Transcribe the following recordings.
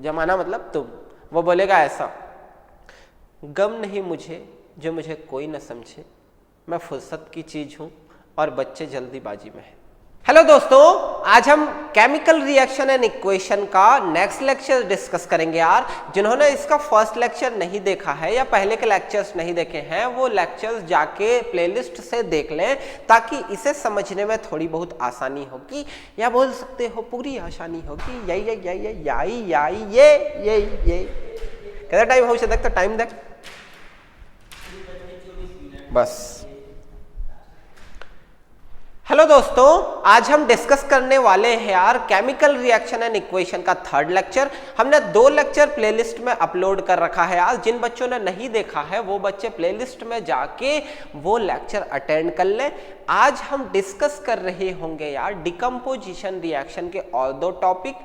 जमाना मतलब तुम। वो बोलेगा ऐसा, गम नहीं मुझे जो मुझे कोई न समझे, मैं फुर्सत की चीज हूं और बच्चे जल्दीबाजी में है। हेलो दोस्तों, आज हम केमिकल रिएक्शन एंड इक्वेशन का नेक्स्ट लेक्चर डिस्कस करेंगे यार। जिन्होंने इसका फर्स्ट लेक्चर नहीं देखा है या पहले के लेक्चर्स नहीं देखे हैं, वो लेक्चर्स जाके प्लेलिस्ट से देख लें ताकि इसे समझने में थोड़ी बहुत आसानी होगी, या बोल सकते हो पूरी आसानी होगी। ये कितना टाइम हो सकता, टाइम देख बस। हेलो दोस्तों, आज हम डिस्कस करने वाले हैं यार केमिकल रिएक्शन एंड इक्वेशन का थर्ड लेक्चर। हमने 2 लेक्चर प्लेलिस्ट में अपलोड कर रखा है यार। जिन बच्चों ने नहीं देखा है वो बच्चे प्लेलिस्ट में जाके वो लेक्चर अटेंड कर ले। आज हम डिस्कस कर रहे होंगे यार डिकम्पोजिशन रिएक्शन के और 2 टॉपिक,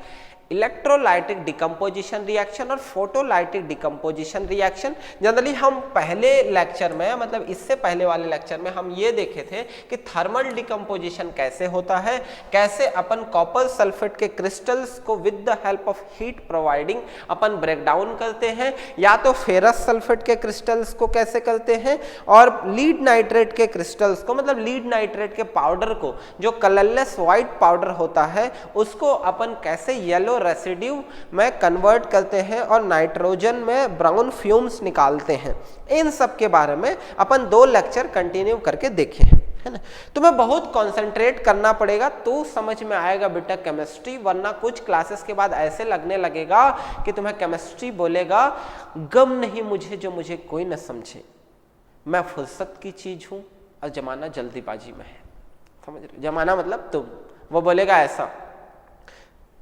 इलेक्ट्रोलाइटिक डिकम्पोजिशन रिएक्शन और फोटोलाइटिक डिकम्पोजिशन रिएक्शन। जनरली हम पहले लेक्चर में, मतलब इससे पहले वाले लेक्चर में हम ये देखे थे कि थर्मल डिकम्पोजिशन कैसे होता है, कैसे अपन कॉपर सल्फेट के क्रिस्टल्स को with the help of heat providing अपन ब्रेक डाउन करते हैं, या तो फेरस सल्फेट के क्रिस्टल्स को कैसे करते हैं, और लीड नाइट्रेट के क्रिस्टल्स को, मतलब लीड नाइट्रेट के पाउडर को, जो कलरलेस व्हाइट पाउडर होता है, उसको अपन कैसे येलो रेसिड्यू में कन्वर्ट करते हैं और नाइट्रोजन में ब्राउन फ्यूम्स निकालते हैं। इन सब के बारे में अपन 2 लेक्चर कंटिन्यू करके देखे हैं, है ना। तुम्हें बहुत कंसंट्रेट करना पड़ेगा तो समझ में आएगा बेटा केमिस्ट्री, वरना कुछ क्लासेस के बाद ऐसे लगने लगेगा कि तुम्हें केमिस्ट्री बोलेगा गम नहीं मुझे जो मुझे कोई न समझे, मैं फुर्सत की चीज हूं और जमाना जल्दीबाजी में है। समझ रहे? जमाना मतलब तुम। वो बोलेगा ऐसा,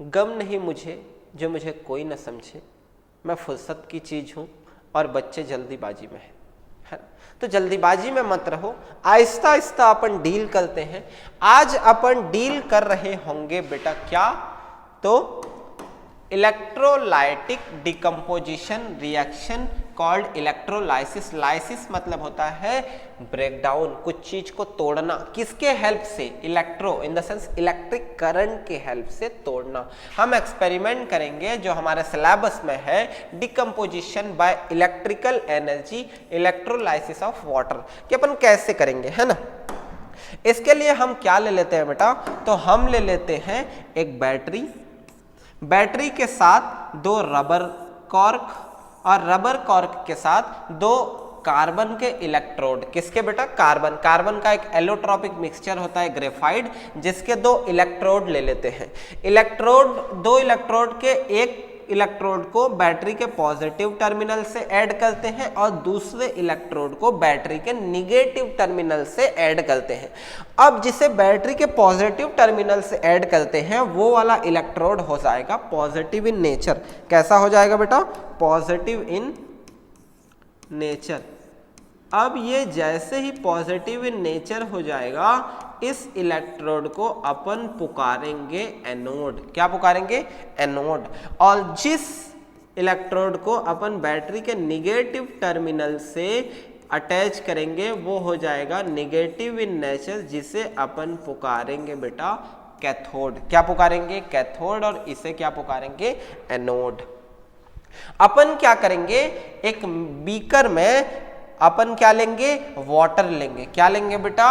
गम नहीं मुझे जो मुझे कोई न समझे, मैं फुर्सत की चीज हूं और बच्चे जल्दीबाजी में है। तो जल्दीबाजी में मत रहो, आहिस्ता आहिस्ता अपन डील करते हैं। आज अपन डील कर रहे होंगे बेटा क्या, तो electrolytic decomposition reaction called electrolysis. Lysis मतलब होता है ब्रेकडाउन, कुछ चीज को तोड़ना। किसके हेल्प से? Electro in the sense electric current के हेल्प से तोड़ना। हम एक्सपेरिमेंट करेंगे जो हमारे सिलेबस में है, decomposition by electrical energy, electrolysis of water, कि अपन कैसे करेंगे, है ना। इसके लिए हम क्या ले लेते हैं बेटा, तो हम ले लेते हैं एक बैटरी के साथ 2 रबर कॉर्क, और रबर कॉर्क के साथ 2 कार्बन के इलेक्ट्रोड। किसके बेटा? कार्बन का एक एलोट्रॉपिक मिक्सचर होता है ग्रेफाइड, जिसके 2 इलेक्ट्रोड ले लेते हैं। 2 इलेक्ट्रोड के एक इलेक्ट्रोड को बैटरी के पॉजिटिव टर्मिनल से ऐड करते हैं और दूसरे इलेक्ट्रोड को बैटरी के निगेटिव टर्मिनल से ऐड करते हैं। अब जिसे बैटरी के पॉजिटिव टर्मिनल से ऐड करते हैं वो वाला इलेक्ट्रोड हो जाएगा पॉजिटिव इन नेचर। कैसा हो जाएगा बेटा? Positive in nature. अब ये जैसे ही पॉजिटिव इन नेचर हो जाएगा, इस इलेक्ट्रोड को अपन पुकारेंगे एनोड। क्या पुकारेंगे? एनोड। और जिस इलेक्ट्रोड को अपन बैटरी के निगेटिव टर्मिनल से अटैच करेंगे वो हो जाएगा नेगेटिव इन नेचर, जिसे अपन पुकारेंगे बेटा कैथोड। क्या पुकारेंगे? कैथोड। और इसे क्या पुकारेंगे? एनोड। अपन क्या करेंगे, एक बीकर में अपन क्या लेंगे? वाटर लेंगे। क्या लेंगे बेटा?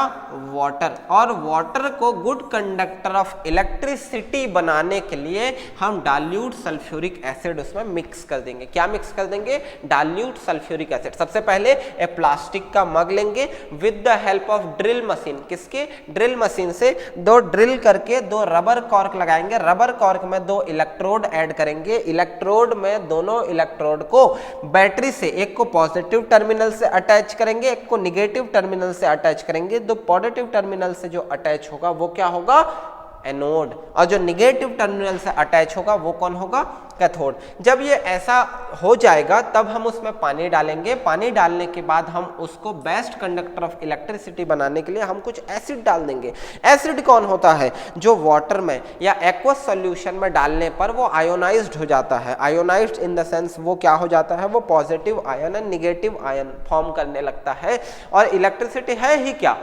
वाटर। और वाटर को गुड कंडक्टर ऑफ इलेक्ट्रिसिटी बनाने के लिए हम डाल्यूट सल्फ्यूरिक एसिड उसमें मिक्स कर देंगे। क्या मिक्स कर देंगे? Dilute sulphuric acid. सबसे पहले एक प्लास्टिक का मग लेंगे with the help of drill machine. किसके? ड्रिल मशीन से 2 ड्रिल करके 2 रबर कॉर्क लगाएंगे। रबर कॉर्क में 2 इलेक्ट्रोड ऐड करेंगे। इलेक्ट्रोड में दोनों इलेक्ट्रोड को बैटरी से, एक को पॉजिटिव टर्मिनल से अटैच करेंगे, एक को निगेटिव टर्मिनल से अटैच करेंगे। 2 पॉजिटिव टर्मिनल से जो अटैच होगा वो क्या होगा? एनोड। और जो निगेटिव टर्मिनल से अटैच होगा वो कौन होगा? कैथोड। जब ये ऐसा हो जाएगा तब हम उसमें पानी डालेंगे। पानी डालने के बाद हम उसको बेस्ट कंडक्टर ऑफ इलेक्ट्रिसिटी बनाने के लिए हम कुछ एसिड डाल देंगे। एसिड कौन होता है? जो वाटर में या एक्वस सॉल्यूशन में डालने पर वो आयोनाइज्ड हो जाता है। आयोनाइज्ड इन द सेंस वो क्या हो जाता है? वो positive ion and negative ion form करने लगता है। और इलेक्ट्रिसिटी है ही क्या?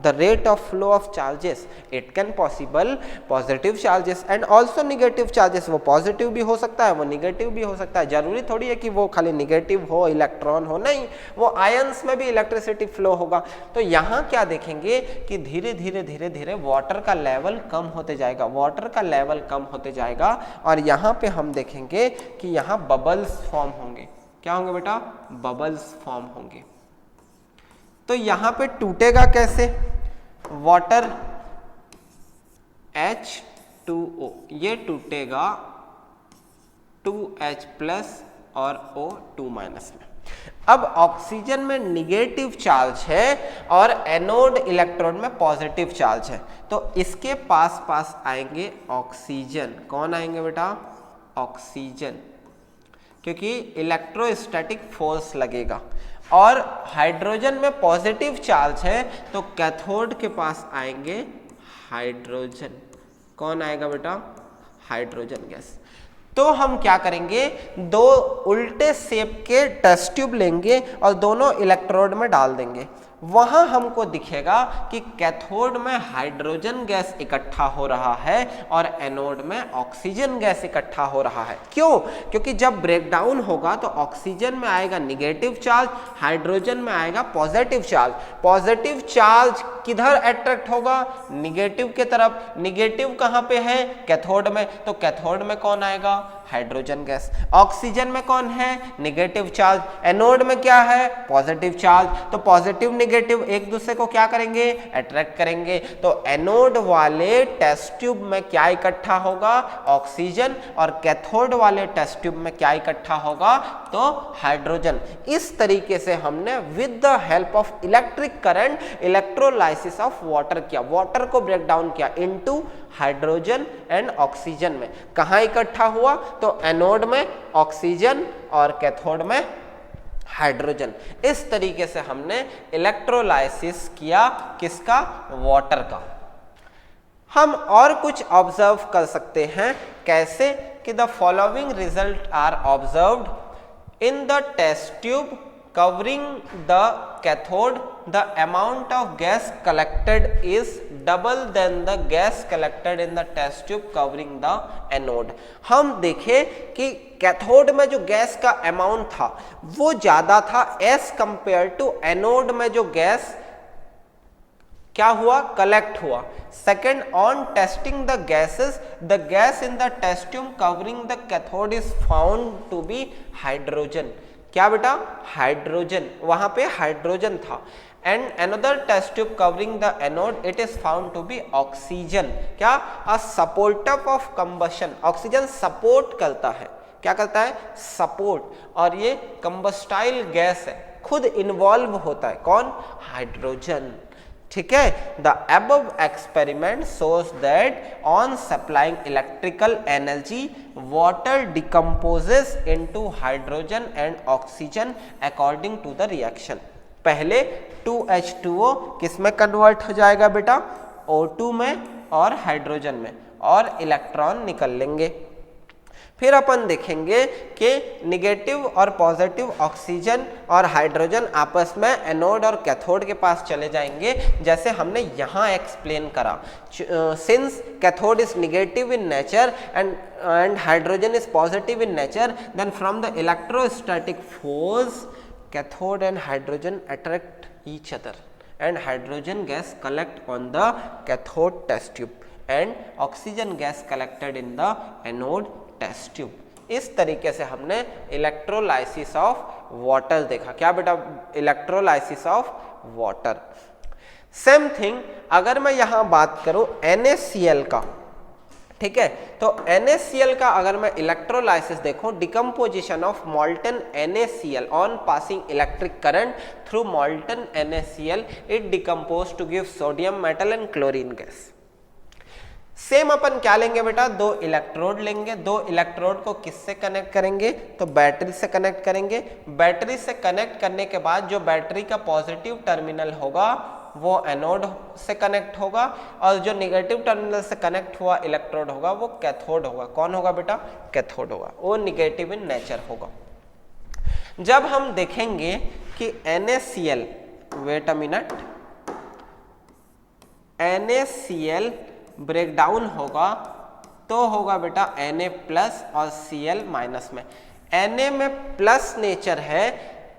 the rate of flow of charges, it can possible positive charges and also negative charges, वो पॉजिटिव भी हो सकता है, वो निगेटिव भी हो सकता है, जरूरी थोड़ी है कि वो खाली निगेटिव हो, इलेक्ट्रॉन हो, नहीं, वो आयंस में भी इलेक्ट्रिसिटी फ्लो होगा। तो यहाँ क्या देखेंगे कि धीरे धीरे धीरे धीरे वाटर का लेवल कम होते जाएगा, वाटर का लेवल कम होते जाएगा, और यहाँ पे हम देखेंगे कि यहाँ बबल्स फॉर्म होंगे। क्या होंगे बेटा? बबल्स फॉर्म होंगे। तो यहाँ पे टूटेगा कैसे? वाटर H2O, ये टूटेगा 2H प्लस और O2 माइनस में। अब ऑक्सीजन में निगेटिव चार्ज है और एनोड इलेक्ट्रोड में पॉजिटिव चार्ज है, तो इसके पास पास आएंगे ऑक्सीजन। कौन आएंगे बेटा? ऑक्सीजन, क्योंकि इलेक्ट्रोस्टैटिक फोर्स लगेगा। और हाइड्रोजन में पॉजिटिव चार्ज है तो कैथोड के पास आएंगे हाइड्रोजन। कौन आएगा बेटा? Hydrogen gas. तो हम क्या करेंगे, दो उल्टे शेप के टेस्ट ट्यूब लेंगे और दोनों इलेक्ट्रोड में डाल देंगे। वहां हमको दिखेगा कि कैथोड में हाइड्रोजन गैस इकट्ठा हो रहा है और एनोड में ऑक्सीजन गैस इकट्ठा हो रहा है। क्यों? क्योंकि जब ब्रेकडाउन होगा तो ऑक्सीजन में आएगा निगेटिव चार्ज, हाइड्रोजन में आएगा पॉजिटिव चार्ज। पॉजिटिव चार्ज किधर अट्रैक्ट होगा? निगेटिव के तरफ। निगेटिव कहाँ पे है? कैथोड में। तो कैथोड में कौन आएगा? Hydrogen gas. ऑक्सीजन में कौन है? Negative charge. एनोड में क्या है? Positive charge. तो पॉजिटिव निगेटिव एक दूसरे को क्या करेंगे? अट्रैक्ट करेंगे। तो एनोड वाले टेस्ट ट्यूब में क्या इकट्ठा होगा? ऑक्सीजन। और कैथोड वाले टेस्ट ट्यूब में क्या इकट्ठा होगा? तो हाइड्रोजन। इस तरीके से हमने with the help of electric current electrolysis of water किया, वाटर को ब्रेक डाउन किया इनटू हाइड्रोजन एंड ऑक्सीजन में। कहाँ इकट्ठा हुआ? तो एनोड में ऑक्सीजन और कैथोड में हाइड्रोजन। इस तरीके से हमने इलेक्ट्रोलाइसिस किया किसका? वाटर का। हम और कुछ ऑब्जर्व कर सकते हैं। कैसे? कि the following result are observed in the test tube covering the cathode, the amount of gas collected is double than the gas collected in the test tube covering the anode। हम देखें कि cathode में जो gas का amount था वो ज्यादा था एज कंपेयर टू एनोड में जो गैस क्या हुआ? कलेक्ट हुआ। Second, on testing the gases, the gas in the test tube covering the cathode is found to be hydrogen. क्या बेटा? हाइड्रोजन। वहां पे हाइड्रोजन था। And another test tube covering the anode it is found to be oxygen. क्या? A supporter of combustion. Oxygen support करता है। क्या करता है? सपोर्ट। और ये कंबस्टाइल गैस है, खुद इन्वॉल्व होता है। कौन? हाइड्रोजन। ठीक है। The above experiment shows that on supplying electrical energy water decomposes into hydrogen and oxygen according to the reaction। पहले 2H2O किस में कन्वर्ट हो जाएगा बेटा? O2 में और हाइड्रोजन में, और इलेक्ट्रॉन निकल लेंगे। फिर अपन देखेंगे कि निगेटिव और पॉजिटिव ऑक्सीजन और हाइड्रोजन आपस में एनोड और कैथोड के पास चले जाएंगे, जैसे हमने यहाँ एक्सप्लेन करा। Since cathode is negative in nature and hydrogen is positive in nature, then from the electrostatic force cathode and hydrogen attract each other and hydrogen gas collect on the cathode test tube and oxygen gas collected in the anode test tube. इस तरीके से हमने electrolysis of water देखा। क्या बेटा? Electrolysis of water. Same thing अगर मैं यहां बात करूं NaCl का, ठीक है, तो NaCl का अगर मैं इलेक्ट्रोलाइसिस देखूं, decomposition of molten NaCl on passing electric current through molten NaCl it decompose to give sodium metal and chlorine gas. Same अपन क्या लेंगे बेटा? दो इलेक्ट्रोड लेंगे। दो इलेक्ट्रोड को किससे कनेक्ट करेंगे? तो बैटरी से कनेक्ट करेंगे। बैटरी से कनेक्ट करने के बाद जो बैटरी का पॉजिटिव टर्मिनल होगा वो एनोड से कनेक्ट होगा, और जो नेगेटिव टर्मिनल से कनेक्ट हुआ इलेक्ट्रोड होगा वो कैथोड होगा। कौन होगा बेटा? कैथोड होगा। वो निगेटिव इन नेचर होगा। जब हम देखेंगे कि NaCl, wait a minute, NaCl break down होगा तो होगा बेटा Na प्लस और Cl माइनस में। Na में प्लस नेचर है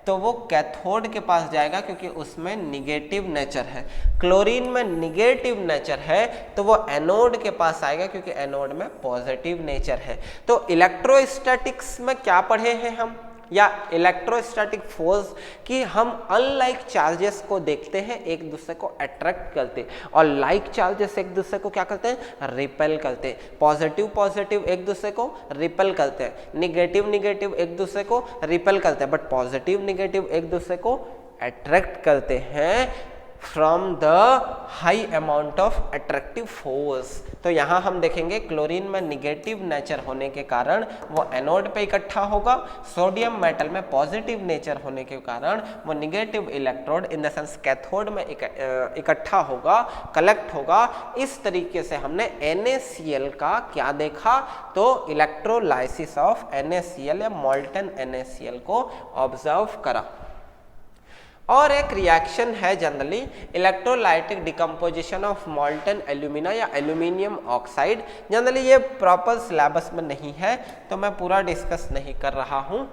तो वो कैथोड के पास जाएगा क्योंकि उसमें निगेटिव नेचर है। क्लोरीन में निगेटिव नेचर है तो वो एनोड के पास आएगा क्योंकि एनोड में पॉजिटिव नेचर है। तो इलेक्ट्रोस्टैटिक्स में क्या पढ़े हैं हम, या इलेक्ट्रोस्टैटिक फोर्स कि हम अनलाइक चार्जेस को देखते हैं एक दूसरे को अट्रैक्ट करते, और लाइक चार्जेस एक दूसरे को क्या करते हैं, रिपेल करते हैं। पॉजिटिव पॉजिटिव एक दूसरे को रिपेल करते हैं, निगेटिव निगेटिव एक दूसरे को रिपेल करते हैं, बट पॉजिटिव निगेटिव एक दूसरे को अट्रैक्ट करते हैं from the high amount of attractive force. तो यहाँ हम देखेंगे क्लोरीन में निगेटिव नेचर होने के कारण वो एनोड पे इकट्ठा होगा, सोडियम मेटल में पॉजिटिव नेचर होने के कारण वो negative electrode in the sense cathode में इकट्ठा होगा, कलेक्ट होगा। इस तरीके से हमने NaCl का क्या देखा, तो इलेक्ट्रोलाइसिस ऑफ NaCl या मोल्टन NaCl को ऑब्जर्व करा। और एक रिएक्शन है generally electrolytic decomposition of molten alumina या एल्यूमिनियम ऑक्साइड। जनरली ये प्रॉपर सिलेबस में नहीं है तो मैं पूरा डिस्कस नहीं कर रहा हूँ।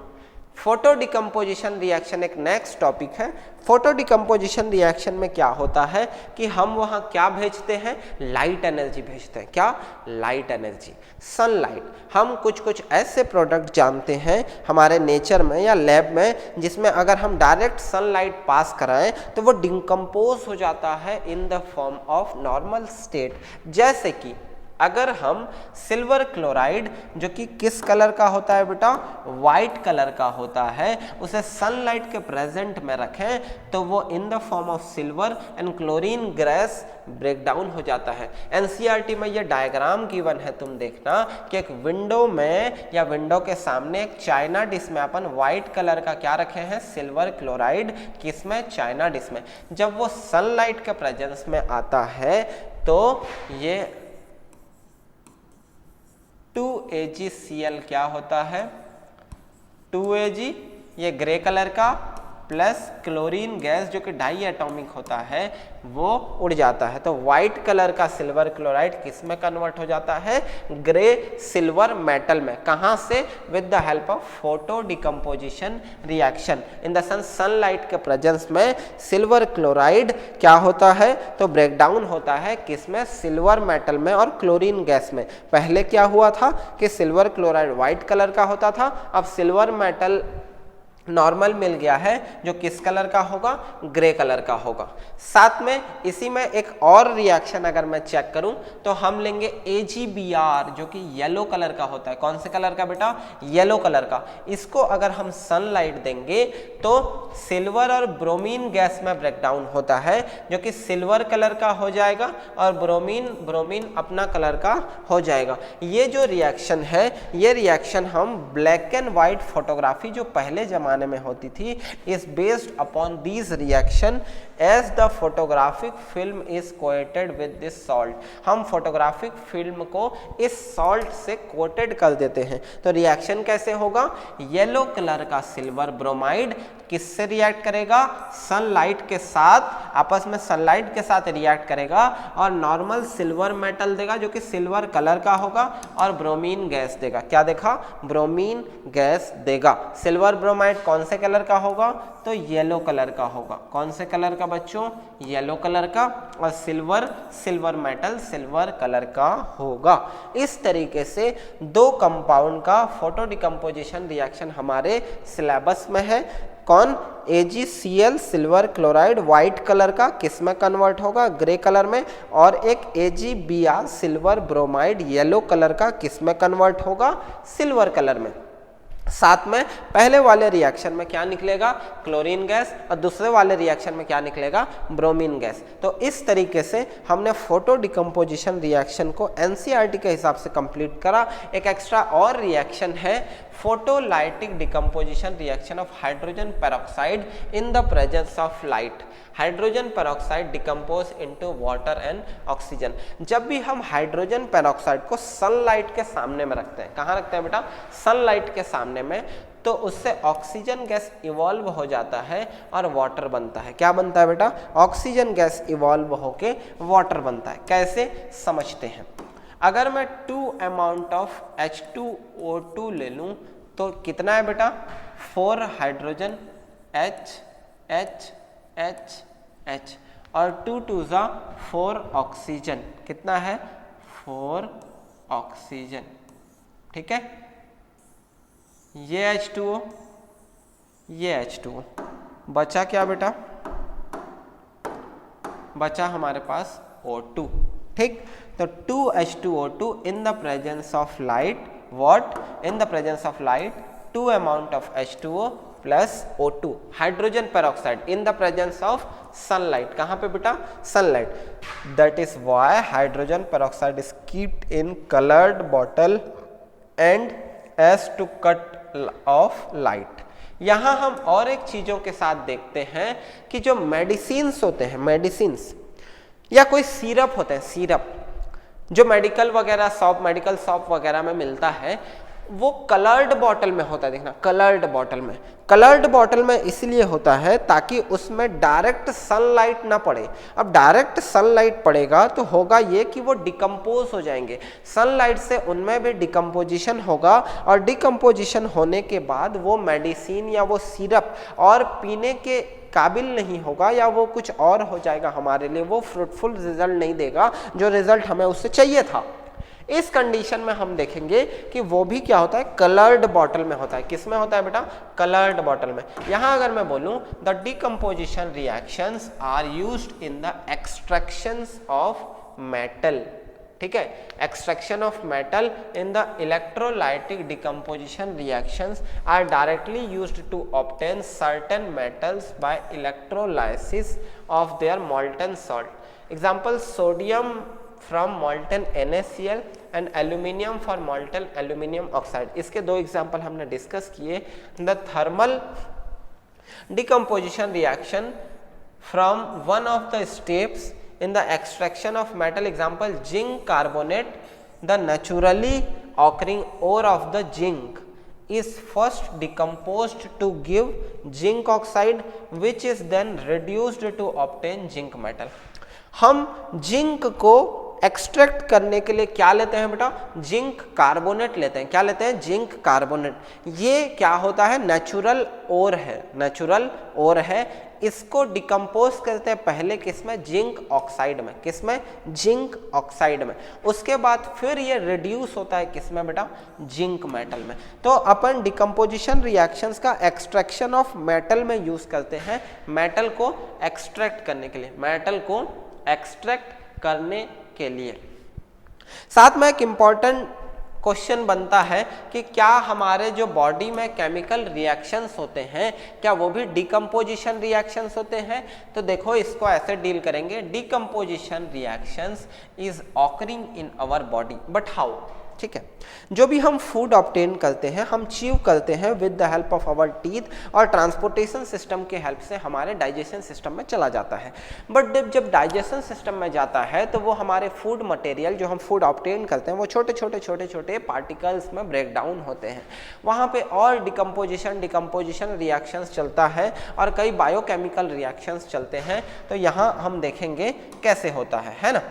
फोटो डिकम्पोजिशन रिएक्शन एक नेक्स्ट टॉपिक है। फोटो डिकम्पोजिशन रिएक्शन में क्या होता है कि हम वहाँ क्या भेजते हैं, लाइट एनर्जी भेजते हैं। क्या, लाइट एनर्जी, सनलाइट। हम कुछ कुछ ऐसे प्रोडक्ट जानते हैं हमारे नेचर में या लैब में जिसमें अगर हम डायरेक्ट सनलाइट पास कराएं तो वो डिकम्पोज हो जाता है इन the form of normal state. जैसे कि अगर हम सिल्वर क्लोराइड जो कि किस कलर का होता है बेटा, वाइट कलर का होता है, उसे सनलाइट के प्रेजेंट में रखें तो वो in the form of silver and chlorine gas break down हो जाता है। एनसीईआरटी में ये डायग्राम गिवन है, तुम देखना कि एक विंडो में या विंडो के सामने एक चाइना डिश में अपन व्हाइट कलर का क्या रखे हैं, सिल्वर क्लोराइड, किसमें, चाइना डिश में। जब वो सनलाइट के प्रेजेंस में आता है तो ये 2AgCl क्या होता है, 2Ag ये ग्रे कलर का प्लस क्लोरीन गैस जो कि डाई एटॉमिक होता है वो उड़ जाता है। तो व्हाइट कलर का सिल्वर क्लोराइड किस में कन्वर्ट हो जाता है, ग्रे सिल्वर मेटल में। कहाँ से, with the help of photo decomposition reaction. In the sense sunlight के प्रेजेंस में सिल्वर क्लोराइड क्या होता है, तो ब्रेक डाउन होता है किस में, सिल्वर मेटल में और क्लोरीन गैस में। पहले क्या हुआ था कि सिल्वर क्लोराइड व्हाइट कलर का होता था, अब सिल्वर मेटल नॉर्मल मिल गया है जो किस कलर का होगा, ग्रे कलर का होगा। साथ में इसी में एक और रिएक्शन अगर मैं चेक करूं तो हम लेंगे AgBr जो कि येलो कलर का होता है। कौन से कलर का बेटा, येलो कलर का। इसको अगर हम सनलाइट देंगे तो सिल्वर और ब्रोमीन गैस में ब्रेकडाउन होता है जो कि सिल्वर कलर का हो जाएगा और ब्रोमीन अपना कलर का हो जाएगा। ये जो रिएक्शन है, ये रिएक्शन हम ब्लैक एंड व्हाइट फोटोग्राफी जो पहले जमाने में होती थी is based upon these reaction as the photographic film is coated with this salt। हम फोटोग्राफिक फिल्म को इस सॉल्ट से कोटेड कर देते हैं। तो रिएक्शन कैसे होगा, येलो कलर का सिल्वर ब्रोमाइड किससे रिएक्ट करेगा, सनलाइट के साथ, आपस में सनलाइट के साथ रिएक्ट करेगा और नॉर्मल सिल्वर मेटल देगा जो कि सिल्वर कलर का होगा और ब्रोमीन गैस देगा। क्या देखा, ब्रोमीन गैस देगा। सिल्वर ब्रोमाइड कौन से कलर का होगा, तो येलो कलर का होगा। कौन से कलर का बच्चों, येलो कलर का। और सिल्वर मेटल सिल्वर कलर का होगा। इस तरीके से दो कंपाउंड का फोटो डिकम्पोजिशन रिएक्शन हमारे सिलेबस में है। कौन, AgCl silver chloride white colour का किस में कन्वर्ट होगा, ग्रे कलर में, और एक AgBr silver bromide yellow colour का किस में कन्वर्ट होगा, सिल्वर कलर में। साथ में पहले वाले रिएक्शन में क्या निकलेगा, क्लोरीन गैस, और दूसरे वाले रिएक्शन में क्या निकलेगा, ब्रोमीन गैस। तो इस तरीके से हमने फोटो डिकम्पोजिशन रिएक्शन को एनसीईआरटी के हिसाब से कंप्लीट करा। एक एक्स्ट्रा और रिएक्शन है photolytic decomposition reaction of hydrogen peroxide in the presence of light. Hydrogen peroxide decompose into water and oxygen. जब भी हम हाइड्रोजन पेरोक्साइड को सनलाइट के सामने में रखते हैं, कहाँ रखते हैं बेटा, सनलाइट के सामने में, तो उससे ऑक्सीजन गैस इवॉल्व हो जाता है और वाटर बनता है। क्या बनता है बेटा? ऑक्सीजन गैस इवॉल्व होके वाटर बनता है। कैसे समझते हैं? अगर मैं 2 अमाउंट ऑफ H2O2 ले लूं तो कितना है बेटा? 4 hydrogen H H H H और 2 2 जा 4 ऑक्सीजन। कितना है? 4 ऑक्सीजन। ठीक है, ये H2O, ये H2O, बचा क्या बेटा? बचा हमारे पास O2। ठीक, तो 2H2O2 in the presence of light, what? In the presence of light 2 amount of H2O plus O2 hydrogen peroxide in the presence of sunlight. कहाँ पे बेटा? Sunlight. That is why hydrogen peroxide is keeped in coloured bottle and as to cut off light. यहाँ हम और एक चीजों के साथ देखते हैं कि जो मेडिसिन्स होते हैं, मेडिसिन्स या कोई सिरप होते हैं, सिरप जो मेडिकल शॉप वगैरह में मिलता है, वो कलर्ड बॉटल में होता है। देखना, कलर्ड बॉटल में, कलर्ड बॉटल में इसलिए होता है ताकि उसमें डायरेक्ट सनलाइट ना पड़े। अब डायरेक्ट सनलाइट पड़ेगा तो होगा ये कि वो डिकम्पोज हो जाएंगे, सनलाइट से उनमें भी डिकम्पोजिशन होगा और डिकम्पोजिशन होने के बाद वो मेडिसिन या वो सिरप और पीने के काबिल नहीं होगा या वो कुछ और हो जाएगा हमारे लिए, वो फ्रूटफुल रिजल्ट नहीं देगा जो रिजल्ट हमें उससे चाहिए था। इस कंडीशन में हम देखेंगे कि वो भी क्या होता है? कलर्ड बॉटल में होता है। किस में होता है बेटा? कलर्ड बॉटल में। यहां अगर मैं बोलूं the decomposition reactions are used in the extractions of metal. ठीक है, extraction of metal in the electrolytic decomposition reactions are directly used to obtain certain metals by electrolysis of their molten salt. Example, sodium from molten NaCl and aluminium for molten aluminium oxide। इसके दो example हमने discuss किए। The thermal decomposition reaction from one of the steps in the extraction of metal, example zinc carbonate, the naturally occurring ore of the zinc is first decomposed to give zinc oxide which is then reduced to obtain zinc metal। हम zinc को extract करने के लिए क्या लेते हैं बेटा? Zinc carbonate लेते हैं। क्या लेते हैं? Zinc carbonate. ये क्या होता है? नेचुरल ओर है, नेचुरल ओर है। इसको डिकम्पोज करते हैं पहले किसमें? जिंक ऑक्साइड में। किसमें? जिंक ऑक्साइड में। उसके बाद फिर ये रिड्यूस होता है किसमें बेटा? जिंक मेटल में। तो अपन डिकम्पोजिशन रिएक्शंस का एक्सट्रैक्शन ऑफ मेटल में यूज करते हैं, मेटल को एक्सट्रैक्ट करने के लिए, मेटल को एक्सट्रैक्ट करने के लिए। साथ में एक इंपॉर्टेंट क्वेश्चन बनता है कि क्या हमारे जो बॉडी में केमिकल रिएक्शंस होते हैं क्या वो भी डिकम्पोजिशन रिएक्शंस होते हैं? तो देखो इसको ऐसे डील करेंगे, decomposition reactions is occurring in our body, but how? ठीक है, जो भी हम फूड ऑब्टेन करते हैं, हम च्यू करते हैं with the help of our teeth और ट्रांसपोर्टेशन सिस्टम के हेल्प से हमारे डाइजेशन सिस्टम में चला जाता है। बट जब डाइजेशन सिस्टम में जाता है तो वो हमारे फूड मटेरियल जो हम फूड ऑब्टेन करते हैं वो छोटे छोटे पार्टिकल्स में ब्रेक डाउन होते हैं। वहाँ पे और डिकम्पोजिशन रिएक्शंस चलता है और कई बायोकेमिकल रिएक्शंस चलते हैं। तो यहाँ हम देखेंगे कैसे होता है ना।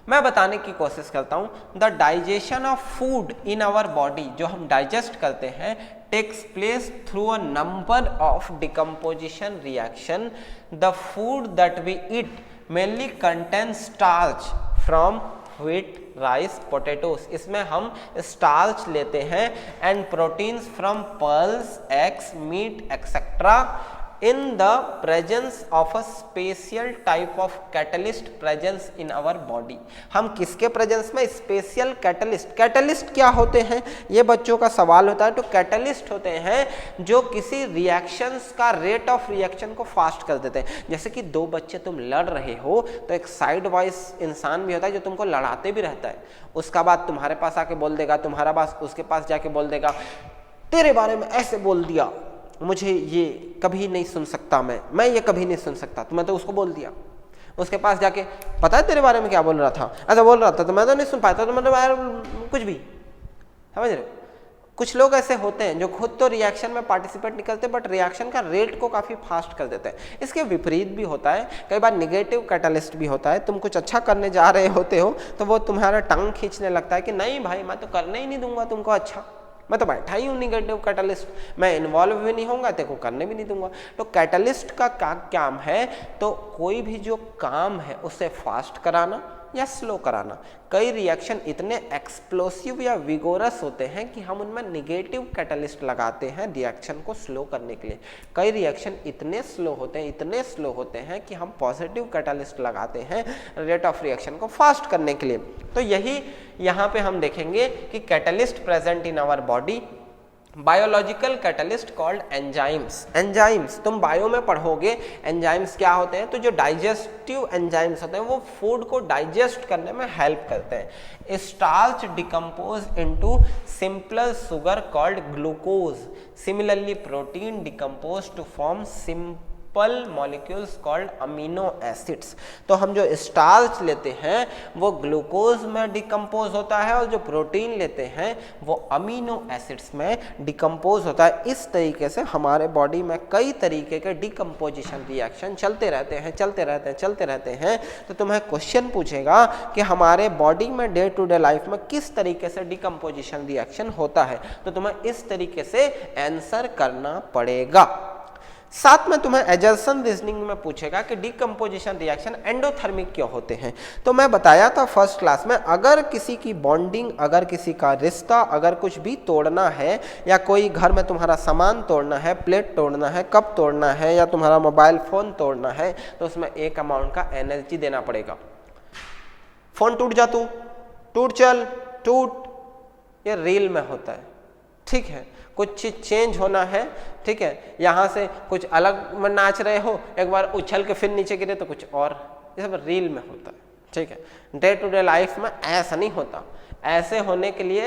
मैं बताने की कोशिश करता हूं। The digestion of food in our body, जो हम डाइजेस्ट करते हैं, takes place through a number of decomposition reaction. The food that we eat mainly contain starch from wheat, rice, potatoes. इसमें हम स्टार्च लेते हैं and proteins from pulses, eggs, meat etcetera in the presence of a special type of catalyst presence in our body। हम किसके presence में? Special catalyst. Catalyst क्या होते हैं ये बच्चों का सवाल होता है। तो कैटलिस्ट होते हैं जो किसी रिएक्शंस का रेट ऑफ रिएक्शन को फास्ट कर देते हैं। जैसे कि दो बच्चे तुम लड़ रहे हो तो एक साइड वाइज इंसान भी होता है जो तुमको लड़ाते भी रहता है, उसका बाद तुम्हारे पास आके बोल देगा, तुम्हारा पास उसके पास जाके बोल देगा तेरे बारे में ऐसे बोल दिया, मुझे ये कभी नहीं सुन सकता, मैं ये कभी नहीं सुन सकता, तो मैं तो उसको बोल दिया। उसके पास जाके पता है तेरे बारे में क्या बोल रहा था, ऐसा बोल रहा था तो मैं तो नहीं सुन पाया था, तो मतलब यार कुछ भी, समझ रहे? कुछ लोग ऐसे होते हैं जो खुद तो रिएक्शन में पार्टिसिपेट नहीं करते बट रिएक्शन का रेट को काफ़ी फास्ट कर देते हैं। इसके विपरीत भी होता है, कई बार निगेटिव कैटलिस्ट भी होता है। तुम कुछ अच्छा करने जा रहे होते हो तो वो तुम्हारा टांग खींचने लगता है कि नहीं भाई मैं तो करने ही नहीं दूंगा तुमको अच्छा, मैं तो बैठा ही हूँ निगेटिव कैटलिस्ट, मैं इन्वॉल्व भी नहीं होऊंगा, तेरे को करने भी नहीं दूंगा। तो कैटलिस्ट का क्या काम है, तो कोई भी जो काम है उसे फास्ट कराना या स्लो कराना। कई रिएक्शन इतने एक्सप्लोसिव या विगोरस होते हैं कि हम उनमें निगेटिव कैटलिस्ट लगाते हैं रिएक्शन को स्लो करने के लिए। कई रिएक्शन इतने स्लो होते हैं कि हम पॉजिटिव कैटलिस्ट लगाते हैं रेट ऑफ रिएक्शन को फास्ट करने के लिए। तो यही यहाँ पे हम देखेंगे कि catalyst present in our body, biological catalyst called enzymes. Enzymes तुम बायो में पढ़ोगे, एंजाइम्स क्या होते हैं, तो जो डाइजेस्टिव एंजाइम्स होते हैं वो फूड को डाइजेस्ट करने में हेल्प करते हैं। Starch decompose into simple sugar called glucose. Similarly protein decompose to form simple molecules called amino acids. तो हम जो स्टार्च लेते हैं वो ग्लूकोज में डिकम्पोज होता है और जो प्रोटीन लेते हैं वो अमीनो एसिड्स में डिकम्पोज होता है। इस तरीके से हमारे बॉडी में कई तरीके के डिकम्पोजिशन रिएक्शन चलते रहते हैं। तो तुम्हें क्वेश्चन पूछेगा कि हमारे बॉडी में डे टू डे लाइफ में किस तरीके से डिकम्पोजिशन रिएक्शन होता है, तो तुम्हें इस तरीके से आंसर करना पड़ेगा। साथ में तुम्हें एजर्सन रीजनिंग में पूछेगा कि डिकम्पोजिशन रिएक्शन एंडोथर्मिक क्यों होते हैं। तो मैं बताया था फर्स्ट क्लास में, अगर किसी की बॉन्डिंग, अगर किसी का रिश्ता, अगर कुछ भी तोड़ना है या कोई घर में तुम्हारा सामान तोड़ना है, प्लेट तोड़ना है, कप तोड़ना है या तुम्हारा मोबाइल फोन तोड़ना है, तो उसमें एक अमाउंट का एनर्जी देना पड़ेगा। फोन टूट जा, तू टूट चल, टूट, ये रील में होता है, ठीक है। कुछ चीज चेंज होना है, ठीक है, यहाँ से कुछ अलग में नाच रहे हो, एक बार उछल के फिर नीचे गिरे तो कुछ और, ये सब रील में होता है, ठीक है। डे टू डे लाइफ में ऐसा नहीं होता। ऐसे होने के लिए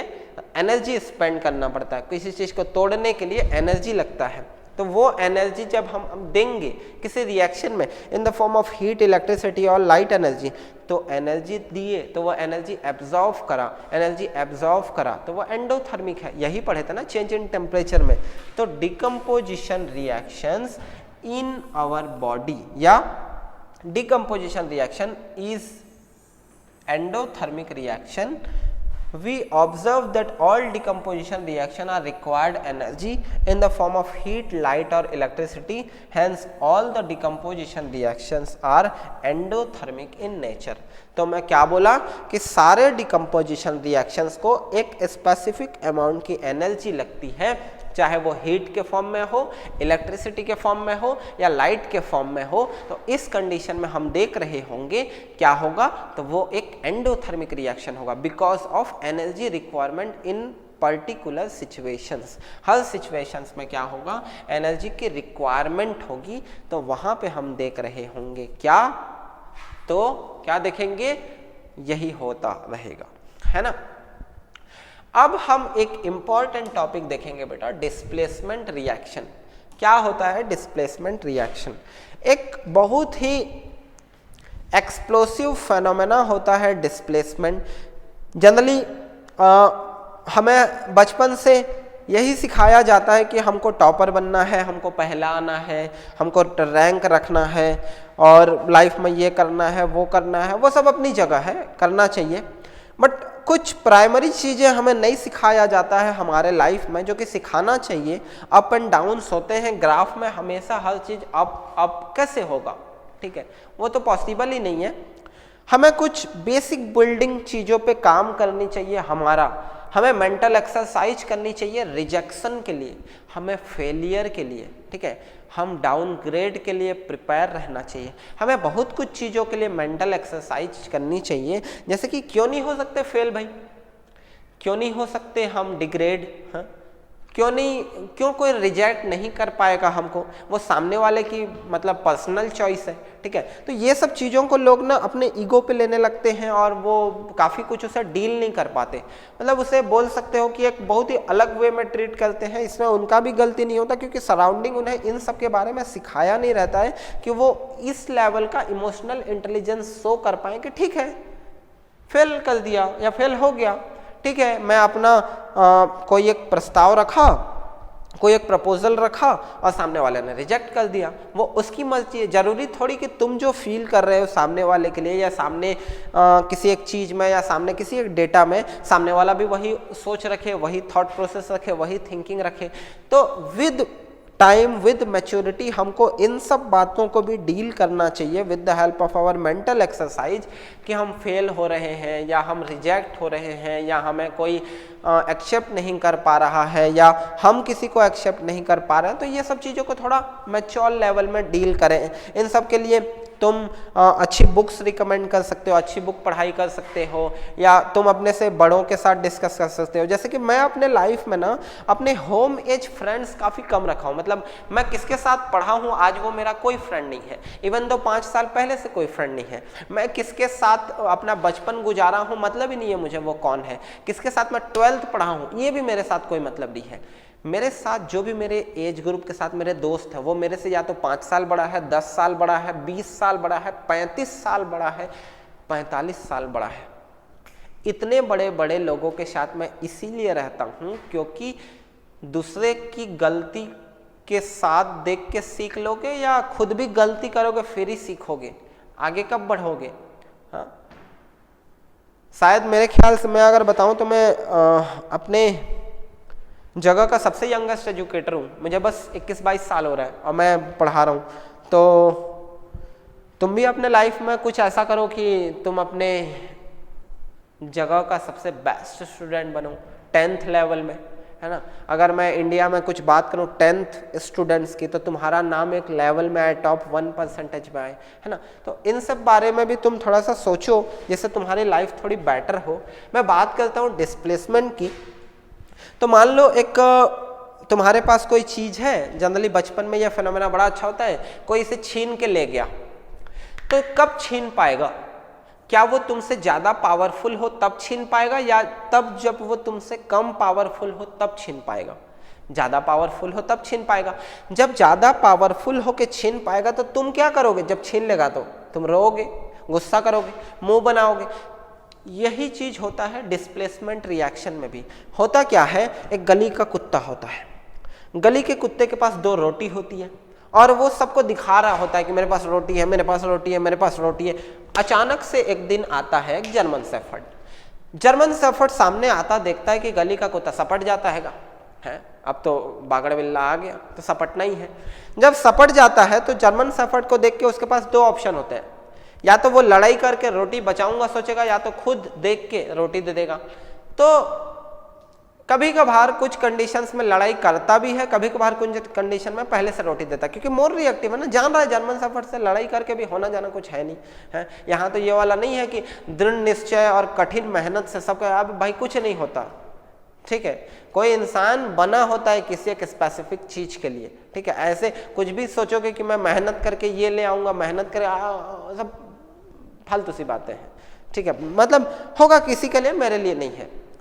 एनर्जी स्पेंड करना पड़ता है, किसी चीज को तोड़ने के लिए एनर्जी लगता है। तो वो एनर्जी जब हम देंगे किसी रिएक्शन में इन the form of heat, electricity और लाइट एनर्जी, तो एनर्जी दिए तो वो एनर्जी एब्जॉर्व करा तो वो एंडोथर्मिक है। यही पढ़े थे ना चेंज इन टेम्परेचर में। तो decomposition reactions in our body या decomposition reaction is endothermic reaction. We observe that all decomposition reaction are required energy in the form of heat, light or electricity. Hence all the decomposition reactions are endothermic in nature. तो मैं क्या बोला कि सारे decomposition reactions को एक specific amount की energy लगती है, चाहे वो हीट के फॉर्म में हो, इलेक्ट्रिसिटी के फॉर्म में हो या लाइट के फॉर्म में हो। तो इस कंडीशन में हम देख रहे होंगे क्या होगा, तो वो एक एंडोथर्मिक रिएक्शन होगा because of energy requirement in particular situations. Her situations में क्या होगा, एनर्जी की रिक्वायरमेंट होगी। तो वहां पे हम देख रहे होंगे क्या, तो क्या देखेंगे, यही होता रहेगा, है ना। अब हम एक इंपॉर्टेंट टॉपिक देखेंगे बेटा, डिस्प्लेसमेंट रिएक्शन। क्या होता है डिस्प्लेसमेंट रिएक्शन? एक बहुत ही एक्सप्लोसिव फेनोमेना होता है डिस्प्लेसमेंट। जनरली हमें बचपन से यही सिखाया जाता है कि हमको टॉपर बनना है, हमको पहला आना है, हमको रैंक रखना है और लाइफ में ये करना है, वो करना है। वो सब अपनी जगह है, करना चाहिए, बट कुछ प्राइमरी चीज़ें हमें नहीं सिखाया जाता है हमारे लाइफ में जो कि सिखाना चाहिए। अप एंड डाउन्स होते हैं ग्राफ में, हमेशा हर चीज़ अप कैसे होगा, ठीक है, वो तो पॉसिबल ही नहीं है। हमें कुछ बेसिक बिल्डिंग चीज़ों पे काम करनी चाहिए। हमें मेंटल एक्सरसाइज करनी चाहिए रिजेक्शन के लिए, हमें फेलियर के लिए, ठीक है, हम डाउनग्रेड के लिए प्रिपेयर रहना चाहिए। हमें बहुत कुछ चीज़ों के लिए मेंटल एक्सरसाइज करनी चाहिए, जैसे कि क्यों नहीं हो सकते फेल भाई, क्यों नहीं हो सकते हम डिग्रेड, हाँ, क्यों कोई रिजेक्ट नहीं कर पाएगा हमको, वो सामने वाले की मतलब पर्सनल चॉइस है, ठीक है। तो ये सब चीज़ों को लोग ना अपने ईगो पे लेने लगते हैं और वो काफ़ी कुछ उसे डील नहीं कर पाते। मतलब उसे बोल सकते हो कि एक बहुत ही अलग वे में ट्रीट करते हैं। इसमें उनका भी गलती नहीं होता क्योंकि सराउंडिंग उन्हें इन सब के बारे में सिखाया नहीं रहता है कि वो इस लेवल का इमोशनल इंटेलिजेंस शो कर पाए कि ठीक है फेल कर दिया या फेल हो गया, ठीक है, मैं अपना कोई एक प्रस्ताव रखा, कोई एक प्रपोजल रखा और सामने वाले ने रिजेक्ट कर दिया, वो उसकी मर्जी है। जरूरी थोड़ी कि तुम जो फील कर रहे हो सामने वाले के लिए या सामने किसी एक चीज़ में या सामने किसी एक डेटा में सामने वाला भी वही सोच रखे, वही थॉट प्रोसेस रखे, वही थिंकिंग रखे। तो विद टाइम, विद मैच्योरिटी हमको इन सब बातों को भी डील करना चाहिए with the help of our mental exercise, कि हम फेल हो रहे हैं या हम रिजेक्ट हो रहे हैं या हमें कोई एक्सेप्ट नहीं कर पा रहा है या हम किसी को एक्सेप्ट नहीं कर पा रहे हैं। तो ये सब चीज़ों को थोड़ा मैच्योर लेवल में डील करें। इन सब के लिए तुम अच्छी बुक्स रिकमेंड कर सकते हो, अच्छी बुक पढ़ाई कर सकते हो, या तुम अपने से बड़ों के साथ डिस्कस कर सकते हो। जैसे कि मैं अपने लाइफ में ना अपने होम एज फ्रेंड्स काफ़ी कम रखा हूँ, मतलब मैं किसके साथ पढ़ा हूँ आज वो मेरा कोई फ्रेंड नहीं है, इवन दो 5 साल पहले से कोई फ्रेंड नहीं है। मैं किसके साथ अपना बचपन गुजारा हूँ मतलब ही नहीं है मुझे वो कौन है। किसके साथ मैं 12th पढ़ा हूँ ये भी मेरे साथ कोई मतलब नहीं है। मेरे साथ जो भी मेरे एज ग्रुप के साथ मेरे दोस्त हैं वो मेरे से या तो 5 साल बड़ा है, 10 साल बड़ा है, 20 साल बड़ा है, 35 साल बड़ा है, 45 साल बड़ा है। इतने बड़े बड़े लोगों के साथ मैं इसीलिए रहता हूँ क्योंकि दूसरे की गलती के साथ देख के सीख लोगे या खुद भी गलती करोगे फिर ही सीखोगे, आगे कब बढ़ोगे। हाँ, शायद मेरे ख्याल से मैं अगर बताऊं तो मैं अपने जगह का सबसे यंगेस्ट एजुकेटर हूँ। मुझे बस 21-22 साल हो रहा है और मैं पढ़ा रहा हूँ। तो तुम भी अपने लाइफ में कुछ ऐसा करो कि तुम अपने जगह का सबसे बेस्ट स्टूडेंट बनो 10th लेवल में, है ना। अगर मैं इंडिया में कुछ बात करूँ 10th स्टूडेंट्स की तो तुम्हारा नाम एक लेवल में आए, टॉप 1% में आए, है ना। तो इन सब बारे में भी तुम थोड़ा सा सोचो जिससे तुम्हारी लाइफ थोड़ी बेटर हो। मैं बात करता हूँ डिस्प्लेसमेंट की। तो मान लो एक तुम्हारे पास कोई चीज़ है, जनरली बचपन में यह फिनोमेना बड़ा अच्छा होता है, कोई इसे छीन के ले गया, तो कब छीन पाएगा? क्या वो तुमसे ज़्यादा पावरफुल हो तब छीन पाएगा या तब जब वो तुमसे कम पावरफुल हो तब छीन पाएगा? ज़्यादा पावरफुल हो तब छीन पाएगा। जब ज़्यादा पावरफुल हो के छीन पाएगा तो तुम क्या करोगे? जब छीन लेगा तो तुम रोओगे, गुस्सा करोगे, मुंह बनाओगे। यही चीज होता है डिस्प्लेसमेंट रिएक्शन में भी। होता क्या है, एक गली का कुत्ता होता है, गली के कुत्ते के पास 2 रोटी होती है और वो सबको दिखा रहा होता है कि मेरे पास रोटी है, मेरे पास रोटी है, मेरे पास रोटी है। अचानक से एक दिन आता है एक जर्मन शेफर्ड। जर्मन शेफर्ड सामने आता देखता है कि गली का कुत्ता सपट जाता है, अब तो बागड़ बिल्ला आ गया तो सपटना ही है। जब सपट जाता है तो जर्मन शेफर्ड को देख के उसके पास 2 ऑप्शन होते हैं, या तो वो लड़ाई करके रोटी बचाऊंगा सोचेगा, या तो खुद देख के रोटी दे देगा। तो कभी कभार कुछ कंडीशंस में लड़ाई करता भी है, कभी कभार कुछ कंडीशन में पहले से रोटी देता है, क्योंकि मोर रिएक्टिव है ना, जान रहा है जर्मन शेफर्ड से लड़ाई करके भी होना जाना कुछ है नहीं है। यहाँ तो ये वाला नहीं है कि दृढ़ निश्चय और कठिन मेहनत से सबका अब भाई कुछ नहीं होता, ठीक है। कोई इंसान बना होता है किसी एक स्पेसिफिक चीज के लिए, ठीक है। ऐसे कुछ भी सोचोगे कि मैं मेहनत करके ये ले आऊंगा, मेहनत कर, सब फालतू सी बातें हैं, ठीक है। मतलब होगा किसी के लिए, मेरे लिए नहीं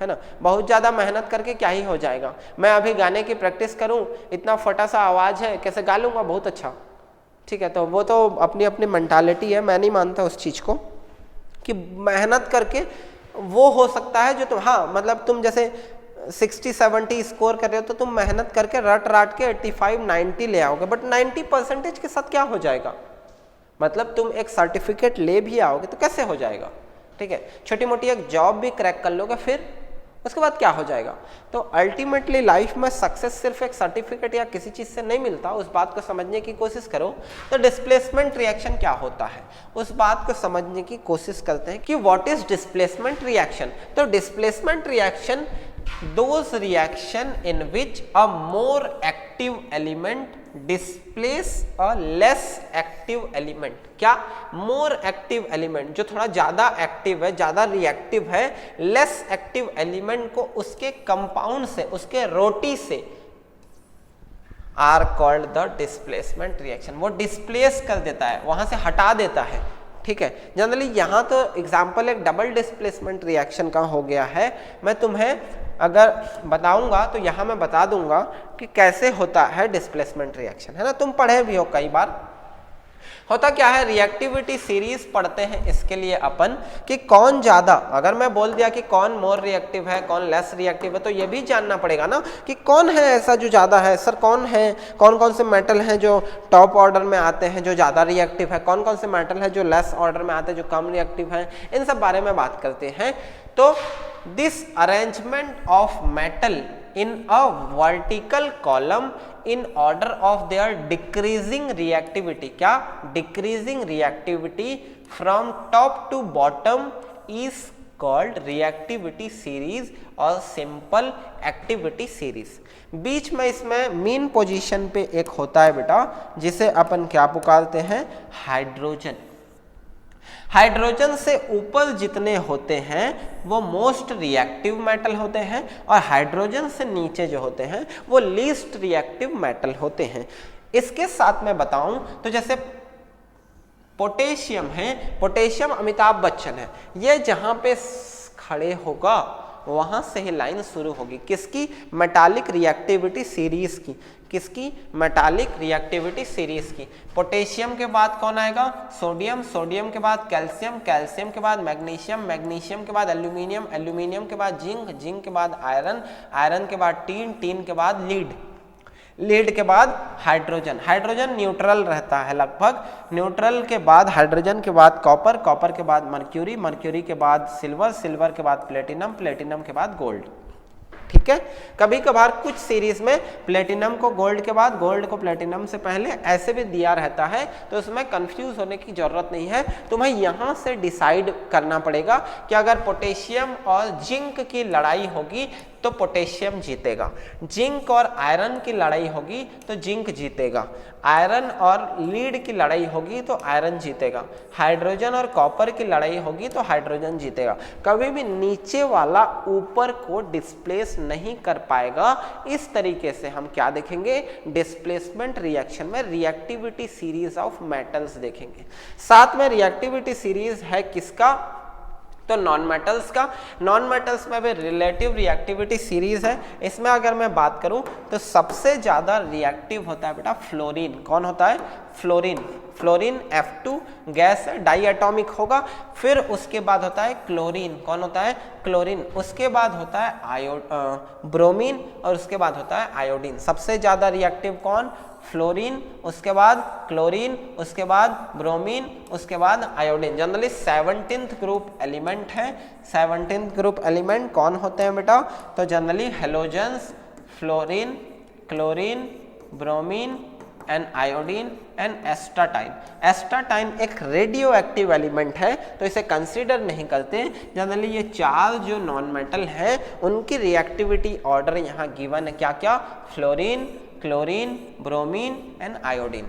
है ना। बहुत ज़्यादा मेहनत करके क्या ही हो जाएगा। मैं अभी गाने की प्रैक्टिस करूं, इतना फटा सा आवाज़ है, कैसे गा लूँगा बहुत अच्छा, ठीक है। तो वो तो अपनी अपनी मेंटालिटी है, मैं नहीं मानता उस चीज़ को कि मेहनत करके वो हो सकता है जो तुम, हाँ मतलब तुम जैसे 60-70 स्कोर कर रहे हो तो तुम मेहनत करके रट के 85-90 ले आओगे, बट 90% के साथ क्या हो जाएगा? मतलब तुम एक सर्टिफिकेट ले भी आओगे तो कैसे हो जाएगा, ठीक है। छोटी मोटी एक जॉब भी क्रैक कर लोगे, फिर उसके बाद क्या हो जाएगा? तो अल्टीमेटली लाइफ में सक्सेस सिर्फ एक सर्टिफिकेट या किसी चीज़ से नहीं मिलता, उस बात को समझने की कोशिश करो। तो डिस्प्लेसमेंट रिएक्शन क्या होता है उस बात को समझने की कोशिश करते हैं कि व्हाट इज डिस्प्लेसमेंट रिएक्शन। तो displacement reaction those reaction in which a more active element displace a less active element। क्या? more active element जो थोड़ा ज्यादा एक्टिव है, ज्यादा रिएक्टिव है, less active element को उसके कंपाउंड से, उसके रोटी से are called the displacement reaction। वो डिस्प्लेस कर देता है, वहां से हटा देता है, ठीक है। जनरली यहाँ तो एग्जाम्पल एक डबल डिस्प्लेसमेंट रिएक्शन का हो गया है। मैं तुम्हें अगर बताऊंगा तो यहाँ मैं बता दूंगा कि कैसे होता है डिस्प्लेसमेंट रिएक्शन, है ना। तुम पढ़े भी हो कई बार, होता क्या है, रिएक्टिविटी सीरीज पढ़ते हैं इसके लिए अपन कि कौन ज्यादा, अगर मैं बोल दिया कि कौन मोर रिएक्टिव है कौन लेस रिएक्टिव है, तो ये भी जानना पड़ेगा ना कि कौन है ऐसा जो ज्यादा है। सर कौन है, कौन कौन से मेटल हैं जो टॉप ऑर्डर में आते हैं जो ज्यादा रिएक्टिव है, कौन कौन से मेटल है जो लेस ऑर्डर में आते हैं जो कम रिएक्टिव है, इन सब बारे में बात करते हैं। तो this arrangement of metal in a vertical column in order of their decreasing reactivity, क्या decreasing reactivity from top to bottom is called reactivity series और simple activity series। बीच में इसमें मीन पोजीशन पे एक होता है बेटा जिसे अपन क्या पुकारते हैं, हाइड्रोजन। हाइड्रोजन से ऊपर जितने होते हैं वो मोस्ट रिएक्टिव मेटल होते हैं और हाइड्रोजन से नीचे जो होते हैं वो लीस्ट रिएक्टिव मेटल होते हैं। इसके साथ मैं बताऊं तो जैसे पोटेशियम है, पोटेशियम अमिताभ बच्चन है, ये जहां पे खड़े होगा वहां से ही लाइन शुरू होगी किसकी, मेटालिक रिएक्टिविटी सीरीज की। किसकी, मेटालिक रिएक्टिविटी सीरीज की। पोटेशियम के बाद कौन आएगा, सोडियम, सोडियम के बाद कैल्शियम, कैल्शियम के बाद मैग्नीशियम, मैग्नीशियम के बाद एल्यूमिनियम, एल्यूमिनियम के बाद जिंक, जिंक के बाद आयरन, आयरन के बाद टीन, टीन के बाद लीड, लीड के बाद हाइड्रोजन। हाइड्रोजन न्यूट्रल रहता है लगभग, न्यूट्रल के बाद हाइड्रोजन के बाद कॉपर, कॉपर के बाद मर्क्यूरी, मर्क्यूरी के बाद सिल्वर, सिल्वर के बाद प्लेटिनम, प्लेटिनम के बाद गोल्ड। ठीक है, कभी कभार कुछ सीरीज में प्लेटिनम को गोल्ड के बाद, गोल्ड को प्लेटिनम से पहले ऐसे भी दिया रहता है, तो उसमें कंफ्यूज होने की जरूरत नहीं है। तुम्हें यहां से डिसाइड करना पड़ेगा कि अगर पोटेशियम और जिंक की लड़ाई होगी तो पोटेशियम जीतेगा, जिंक और आयरन की लड़ाई होगी तो जिंक जीतेगा, आयरन और लीड की लड़ाई होगी तो आयरन जीतेगा, हाइड्रोजन और कॉपर की लड़ाई होगी तो हाइड्रोजन जीतेगा। कभी भी नीचे वाला ऊपर को डिस्प्लेस नहीं कर पाएगा। इस तरीके से हम क्या देखेंगे, डिस्प्लेसमेंट रिएक्शन में रिएक्टिविटी सीरीज ऑफ मेटल्स देखेंगे। साथ में रिएक्टिविटी सीरीज है किसका, तो नॉन मेटल्स का। नॉन मेटल्स में भी रिलेटिव रिएक्टिविटी सीरीज है। इसमें अगर मैं बात करूं तो सबसे ज्यादा रिएक्टिव होता है बेटा फ्लोरीन। कौन होता है, फ्लोरीन। फ्लोरीन F2 गैस है, डाई एटॉमिक होगा। फिर उसके बाद होता है क्लोरीन। कौन होता है, क्लोरीन। उसके बाद होता है ब्रोमीन और उसके बाद होता है आयोडीन। सबसे ज्यादा रिएक्टिव कौन, फ्लोरीन, उसके बाद क्लोरीन, उसके बाद ब्रोमीन, उसके बाद iodine. Generally 17th group element है। 17th ग्रुप एलिमेंट कौन होते हैं बेटा, तो generally halogens, fluorine, chlorine, bromine and iodine and एस्टाटाइन। एस्टाटाइन एक रेडियो एक्टिव एलिमेंट है तो इसे कंसीडर नहीं करते। जनरली ये चार जो नॉन मेटल हैं उनकी रिएक्टिविटी ऑर्डर यहाँ गिवन है। क्या क्या, fluorine, chlorine, bromine and iodine.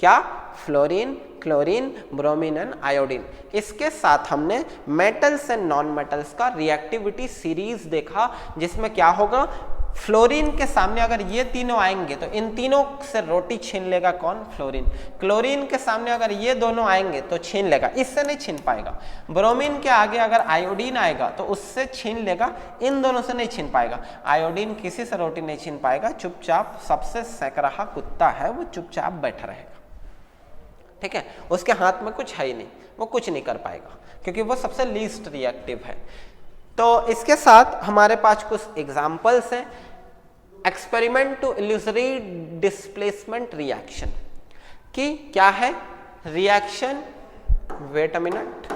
क्या, fluorine, chlorine, bromine and iodine. इसके साथ हमने मेटल्स एंड नॉन मेटल्स का रिएक्टिविटी सीरीज देखा जिसमें क्या होगा, फ्लोरीन के सामने अगर ये तीनों आएंगे तो इन तीनों से रोटी छीन लेगा कौन, फ्लोरीन। क्लोरीन के सामने अगर ये दोनों आएंगे तो छीन लेगा, इससे नहीं छीन पाएगा। ब्रोमीन के आगे अगर आयोडीन आएगा तो उससे छीन लेगा, इन दोनों से नहीं छीन पाएगा। आयोडीन किसी से रोटी नहीं छीन पाएगा, चुपचाप, सबसे सकराहा कुत्ता है वो, चुपचाप बैठा रहेगा। ठीक है, उसके हाथ में कुछ है ही नहीं, वो कुछ नहीं कर पाएगा क्योंकि वो सबसे लीस्ट रिएक्टिव है। तो इसके साथ हमारे पास कुछ एग्जाम्पल्स हैं। Experiment to illustrate displacement reaction की क्या है, reaction, wait a minute,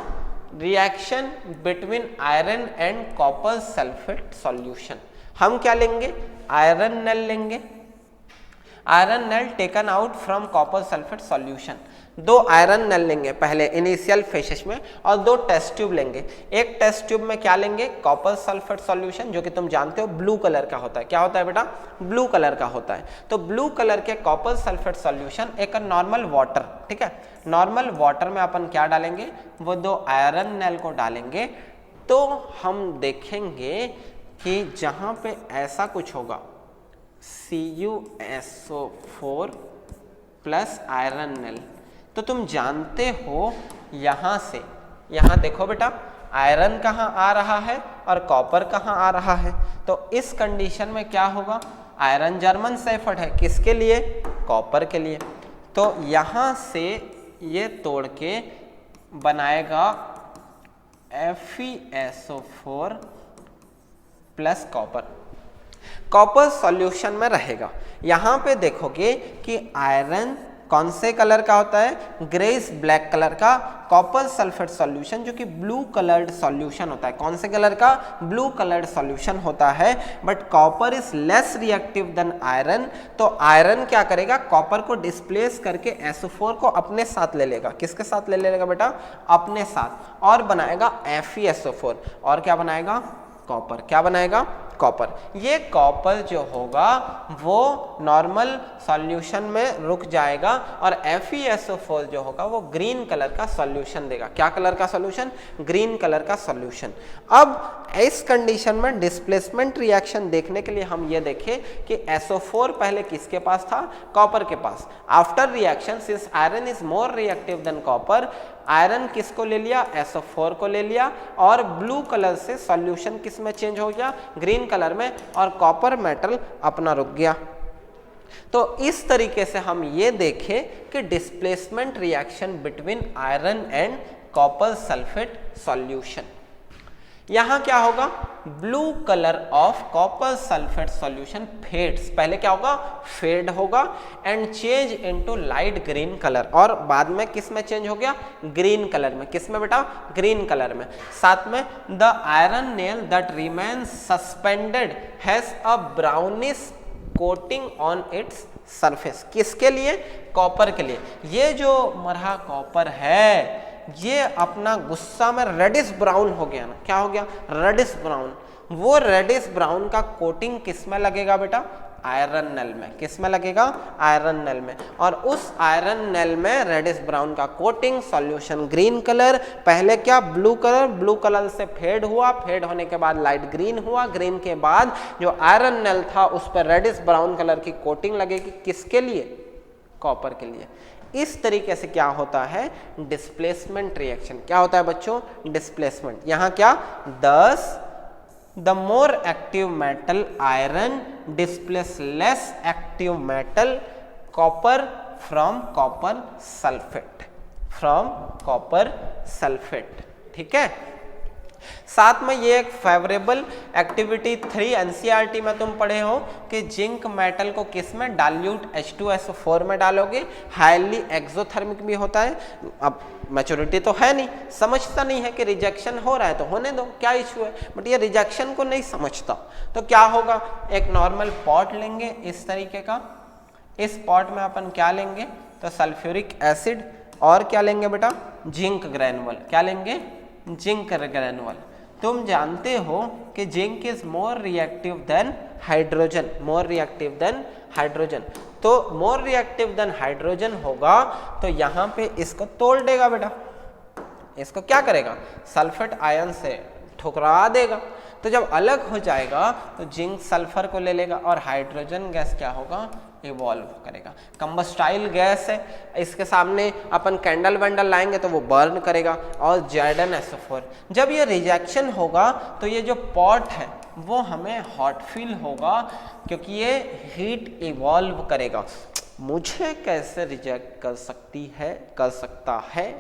reaction between iron and copper sulphate solution. हम क्या लेंगे, आयरन नेल लेंगे, iron nail taken out from copper sulphate solution. दो आयरन नेल लेंगे पहले इनिशियल फेजेस में और दो टेस्ट ट्यूब लेंगे। एक टेस्ट ट्यूब में क्या लेंगे, कॉपर सल्फेट सॉल्यूशन, जो कि तुम जानते हो ब्लू कलर का होता है। क्या होता है बेटा, ब्लू कलर का होता है। तो ब्लू कलर के कॉपर सल्फेट सॉल्यूशन, एक नॉर्मल वाटर, ठीक है, नॉर्मल वाटर में अपन क्या डालेंगे, वो दो आयरन नेल को डालेंगे। तो हम देखेंगे कि जहां पे ऐसा कुछ होगा, CuSO4 प्लस आयरन नेल, तो तुम जानते हो यहां से, यहां देखो बेटा आयरन कहाँ आ रहा है और कॉपर कहाँ आ रहा है। तो इस कंडीशन में क्या होगा, आयरन जर्मन शेफर्ड है, किसके लिए, कॉपर के लिए। तो यहां से ये तोड़ के बनाएगा FeSO4 plus copper. Copper solution में रहेगा। यहाँ पे देखोगे कि आयरन कौन से कलर का होता है, ग्रेस ब्लैक कलर का। कॉपर सल्फेट सॉल्यूशन जो कि ब्लू कलर्ड सॉल्यूशन होता है। कौन से कलर का, ब्लू कलर्ड सॉल्यूशन होता है। But copper is less reactive then iron, तो आयरन क्या करेगा, कॉपर को डिस्प्लेस करके SO4 को अपने साथ ले लेगा। किसके साथ ले लेगा बेटा, अपने साथ, और बनाएगा FeSO4। और क्या बनाएगा, कॉपर। क्या बनाएगा, कॉपर। ये कॉपर जो होगा वो नॉर्मल सॉल्यूशन में रुक जाएगा और FeSO4 जो होगा वो ग्रीन कलर का सॉल्यूशन देगा। क्या कलर का सॉल्यूशन, ग्रीन कलर का सॉल्यूशन। अब इस कंडीशन में डिस्प्लेसमेंट रिएक्शन देखने के लिए हम ये देखें कि SO4 पहले किसके पास था, कॉपर के पास। After reaction since iron is more reactive than copper, iron किसको ले लिया, SO4 को ले लिया, और ब्लू कलर से सॉल्यूशन किस में चेंज हो गया, ग्रीन कलर में, और कॉपर मेटल अपना रुक गया। तो इस तरीके से हम ये देखें कि displacement reaction between iron and copper sulphate solution. यहां क्या होगा, blue colour of copper sulphate solution fades, पहले क्या होगा, फेड होगा and change into light green colour, और बाद में किस में चेंज हो गया, ग्रीन कलर में। किस में बेटा, ग्रीन कलर में। साथ में the iron nail that remains suspended has a brownish coating on its surface. किसके लिए, कॉपर के लिए। ये जो मरहा कॉपर है ये अपना गुस्सा में रेडिश ब्राउन हो गया ना, क्या हो गया, रेडिश ब्राउन। वो रेडिश ब्राउन का कोटिंग किस में लगेगा बेटा, आयरन नेल में। किस में लगेगा, आयरन नेल में। और उस आयरन नेल में रेडिश ब्राउन का कोटिंग, सॉल्यूशन ग्रीन कलर, पहले क्या, ब्लू कलर, ब्लू कलर से फेड हुआ, फेड होने के बाद लाइट ग्रीन हुआ, ग्रीन के बाद जो आयरन नेल था उस पर रेडिश ब्राउन कलर की कोटिंग लगेगी। किसके लिए, कॉपर के लिए। इस तरीके से क्या होता है, डिस्प्लेसमेंट रिएक्शन। क्या होता है बच्चों, डिस्प्लेसमेंट। यहां क्या, 10 the more active metal iron displace less active metal copper from copper sulphate, from copper sulphate. ठीक है। साथ में ये एक फेवरेबल एक्टिविटी 3 NCERT में तुम पढ़े हो कि जिंक मेटल को किस में, डाल्यूट H2SO4 में डालोगे, हाईली एक्सोथर्मिक भी होता है। अब मैच्योरिटी तो है नहीं, समझता नहीं है कि रिजेक्शन हो रहा है तो होने दो, क्या इशू है, बट ये रिजेक्शन को नहीं समझता। तो क्या होगा, एक नॉर्मल पॉट लेंगे इस तरीके का, इस पॉट में अपन क्या लेंगे, तो सल्फ्यूरिक एसिड, और क्या लेंगे बेटा, जिंक ग्रैनुअल। क्या लेंगे, जिंक ग्रैनुअल। तुम जानते हो कि zinc is more reactive than hydrogen, more reactive than hydrogen. तो मोर रिएक्टिव देन हाइड्रोजन होगा तो यहाँ पे इसको तोड़ देगा बेटा, इसको क्या करेगा, सल्फेट आयन से ठुकरा देगा। तो जब अलग हो जाएगा तो जिंक सल्फर को ले लेगा और हाइड्रोजन गैस क्या होगा, इवॉल्व करेगा। कंबस्टाइल गैस है, इसके सामने अपन कैंडल वैंडल लाएंगे तो वो बर्न करेगा, और ZnSO4। जब ये रिजेक्शन होगा तो ये जो पॉट है वो हमें हॉट फील होगा क्योंकि ये हीट इवॉल्व करेगा। मुझे कैसे रिजेक्ट कर सकती है, कर सकता है,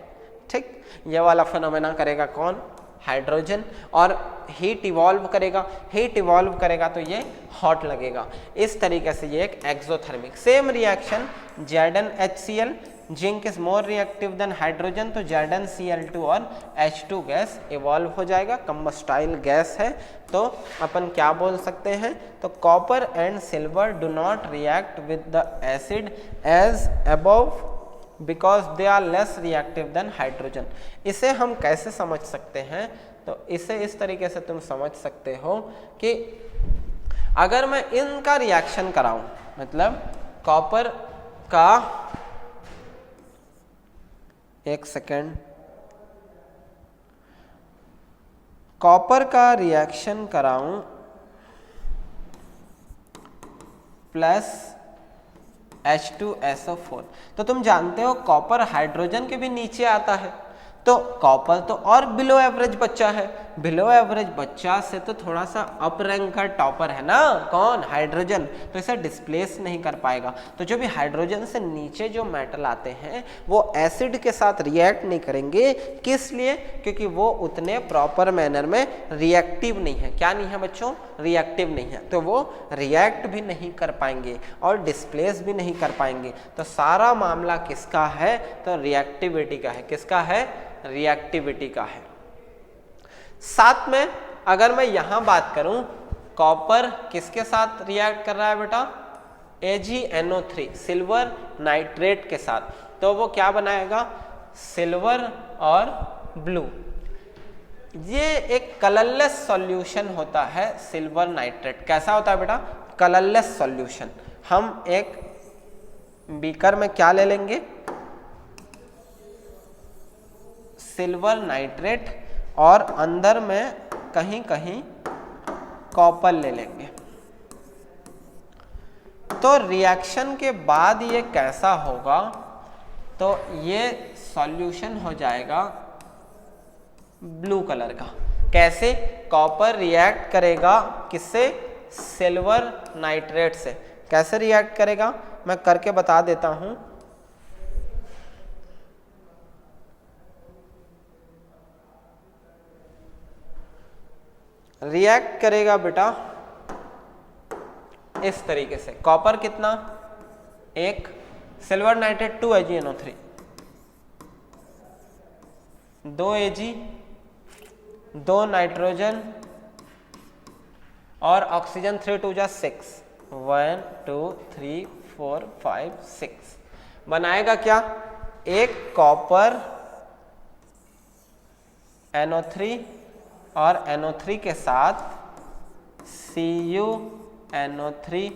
ठीक। ये वाला फिनोमेना करेगा कौन, हाइड्रोजन, और हीट इवॉल्व करेगा। हीट इवॉल्व करेगा तो ये हॉट लगेगा। इस तरीके से ये एक exothermic. Same reaction ZnHCl, zinc is more reactive than hydrogen, तो ZnCl2 और H2 गैस इवॉल्व हो जाएगा। कंबस्टाइल गैस है तो अपन क्या बोल सकते हैं, तो copper and silver do not react with the acid as above because they are less reactive than hydrogen. इसे हम कैसे समझ सकते हैं, तो इसे इस तरीके से तुम समझ सकते हो कि अगर मैं इनका रिएक्शन कराऊं, मतलब कॉपर का, एक सेकेंड, कॉपर का रिएक्शन कराऊं प्लस H2SO4, तो तुम जानते हो कॉपर हाइड्रोजन के भी नीचे आता है, तो कॉपर तो और बिलो एवरेज बच्चा है, बिलो एवरेज बच्चा से तो थोड़ा सा अप रैंक का टॉपर है ना, कौन, हाइड्रोजन, तो इसे डिस्प्लेस नहीं कर पाएगा। तो जो भी हाइड्रोजन से नीचे जो मेटल आते हैं वो एसिड के साथ रिएक्ट नहीं करेंगे, किस लिए, क्योंकि वो उतने प्रॉपर मैनर में रिएक्टिव नहीं है। क्या नहीं है बच्चों, रिएक्टिव नहीं है, तो वो रिएक्ट भी नहीं कर पाएंगे और डिस्प्लेस भी नहीं कर पाएंगे। तो सारा मामला किसका है, तो रिएक्टिविटी का है। किसका है, रिएक्टिविटी का है। साथ में अगर मैं यहां बात करूं, कॉपर किसके साथ रिएक्ट कर रहा है बेटा, AgNO3 सिल्वर नाइट्रेट के साथ, तो वो क्या बनाएगा, सिल्वर और ब्लू। ये एक कलरलेस सॉल्यूशन होता है सिल्वर नाइट्रेट। कैसा होता है बेटा, कलरलेस सॉल्यूशन। हम एक बीकर में क्या ले लेंगे, सिल्वर नाइट्रेट, और अंदर में कहीं कहीं कॉपर ले लेंगे। तो रिएक्शन के बाद ये कैसा होगा, तो ये सॉल्यूशन हो जाएगा ब्लू कलर का। कैसे, कॉपर रिएक्ट करेगा किससे, सिल्वर नाइट्रेट से। कैसे रिएक्ट करेगा, मैं करके बता देता हूं। रिएक्ट करेगा बेटा इस तरीके से, कॉपर कितना, एक, silver nitrate 2 AgNO3, 2 Ag, 2 nitrogen और ऑक्सीजन 3 2 6, 1 2 3 4 5 6, बनाएगा क्या, एक कॉपर NO3 और NO3 के साथ CuNO3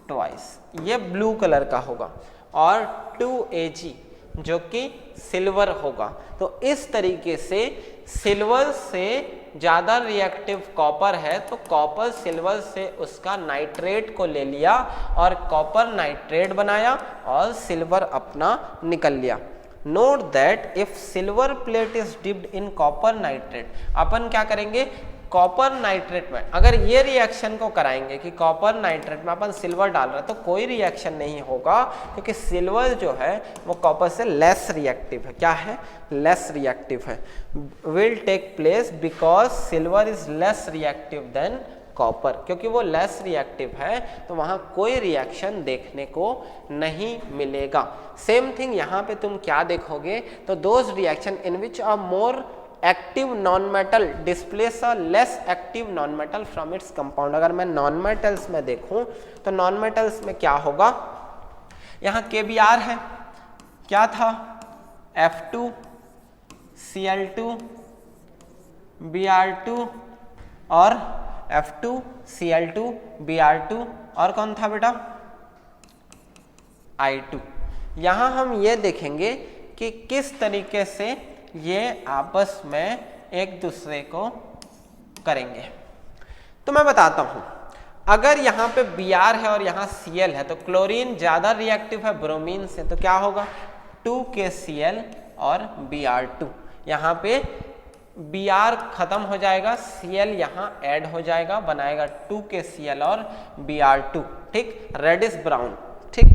ट्वाइस, ये ब्लू कलर का होगा, और 2 Ag जो कि सिल्वर होगा। तो इस तरीके से सिल्वर से ज़्यादा रिएक्टिव कॉपर है, तो कॉपर सिल्वर से उसका नाइट्रेट को ले लिया और कॉपर नाइट्रेट बनाया और सिल्वर अपना निकल लिया। Note that if silver plate is dipped in copper nitrate, अपन क्या करेंगे, कॉपर नाइट्रेट में अगर ये रिएक्शन को कराएंगे कि कॉपर नाइट्रेट में अपन सिल्वर डाल रहे हैं, तो कोई रिएक्शन नहीं होगा, क्योंकि सिल्वर जो है वो कॉपर से लेस रिएक्टिव है। क्या है, लेस रिएक्टिव है। Will take place because silver is less reactive than copper, क्योंकि वो लेस रिएक्टिव है, तो वहां कोई रिएक्शन देखने को नहीं मिलेगा। सेम थिंग यहाँ पे तुम क्या देखोगे, तो those reaction in which a more active non metal displace a less active non metal from its compound. अगर मैं नॉन मेटल्स में देखूं तो नॉन मेटल्स में क्या होगा, यहाँ KBr है, क्या था, F2 Cl2 Br2 और F2 Cl2 Br2 और कौन था बेटा, I2। यहां हम ये देखेंगे कि किस तरीके से ये आपस में एक दूसरे को करेंगे। तो मैं बताता हूं, अगर यहाँ पे Br है और यहाँ Cl है, तो क्लोरीन ज्यादा रिएक्टिव है ब्रोमीन से, तो क्या होगा, 2KCl और Br2। यहाँ पे Br खत्म हो जाएगा, Cl यहाँ ऐड हो जाएगा, बनाएगा 2KCl और Br2, ठीक, रेडिश ब्राउन, ठीक।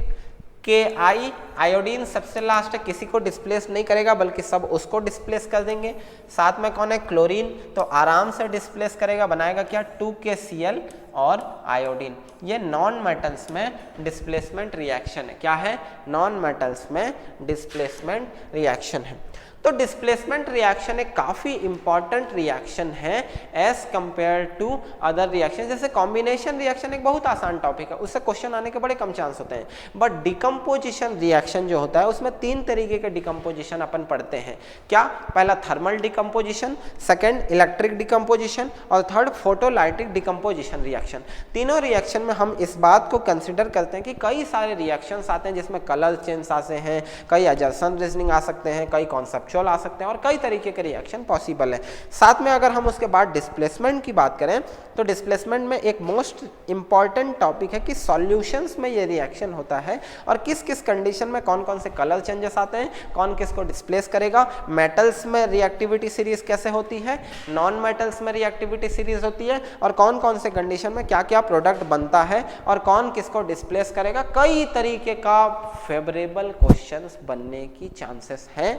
Ki आयोडीन सबसे लास्ट है, किसी को डिस्प्लेस नहीं करेगा बल्कि सब उसको डिस्प्लेस कर देंगे। साथ में कौन है, क्लोरीन, तो आराम से डिस्प्लेस करेगा, बनाएगा क्या, 2KCl और आयोडीन। ये नॉन मेटल्स में डिस्प्लेसमेंट रिएक्शन है। क्या है, नॉन मेटल्स में डिस्प्लेसमेंट रिएक्शन है। तो डिस्प्लेसमेंट रिएक्शन एक काफ़ी इंपॉर्टेंट रिएक्शन है as compare to other reaction. जैसे कॉम्बिनेशन रिएक्शन एक बहुत आसान टॉपिक है, उससे क्वेश्चन आने के बड़े कम चांस होते हैं, बट डिकम्पोजिशन रिएक्शन जो होता है उसमें 3 तरीके के डिकम्पोजिशन अपन पढ़ते हैं। क्या, पहला thermal decomposition, second electric decomposition और थर्ड फोटोलाइटिक डिकम्पोजिशन रिएक्शन। तीनों रिएक्शन में हम इस बात को कंसिडर करते हैं कि कई सारे रिएक्शंस आते हैं जिसमें कलर चेंज आते हैं, कई एजर्सन रीजनिंग आ सकते हैं, कई कॉन्सेप्ट आ सकते हैं और कई तरीके के रिएक्शन पॉसिबल है। साथ में अगर हम उसके बाद डिस्प्लेसमेंट की बात करें तो डिस्प्लेसमेंट में एक मोस्ट इंपॉर्टेंट टॉपिक है कि सॉल्यूशंस में ये रिएक्शन होता है और किस किस कंडीशन में कौन कौन से कलर चेंजेस आते हैं, कौन किसको डिस्प्लेस करेगा, मेटल्स में रिएक्टिविटी सीरीज कैसे होती है, नॉन मेटल्स में रिएक्टिविटी सीरीज होती है, और कौन कौन से कंडीशन में क्या क्या प्रोडक्ट बनता है और कौन किसको डिस्प्लेस करेगा। कई तरीके का फेवरेबल क्वेश्चंस बनने की चांसेस हैं।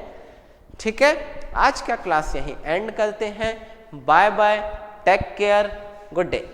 ठीक है, आज का क्लास यहीं एंड करते हैं। Bye bye, take care, good day.